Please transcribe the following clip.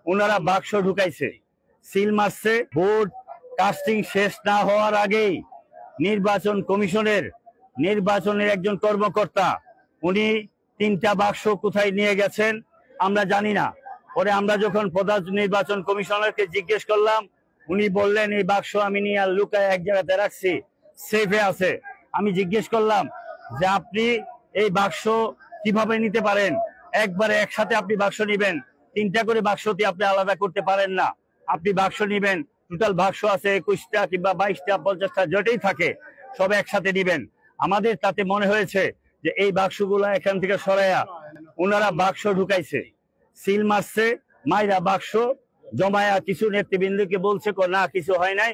ওনারা বাক্স ঢুকাইছে, সিল মারছে। ভোট কাস্টিং শেষ না হওয়ার আগেই নির্বাচন কমিশনের একজন কর্মকর্তা উনি 3টা বাক্স কোথায় নিয়ে গেছেন আমরা জানি না। পরে আমরা যখন প্রধান নির্বাচন কমিশনারকে জিজ্ঞেস করলাম, উনি বললেন এই বাক্স আমি নিয়ে লুকায় এক জায়গাতে রাখছি, সেফে আছে। আমি জিজ্ঞেস করলাম যে আপনি এই বাক্স কিভাবে নিতে পারেন? একবারে একসাথে আপনি বাক্স নিবেন, 3টা করে বাক্সটি আপনি আলাদা করতে পারেন না। আপনি বাক্স নিবেন, টোটাল বাক্স আছে 21টা কিংবা 22টা 50টা যেটাই থাকে সব একসাথে নিবেন। আমাদের তাতে মনে হয়েছে যে এই বাক্সগুলো এখান থেকে সরাইয়া ওনারা বাক্স ঢুকাইছে, সিল মারছে, মাইরা বাক্স জমায়া কিছু নেতৃবৃন্দকে বলছে না কিছু হয় নাই,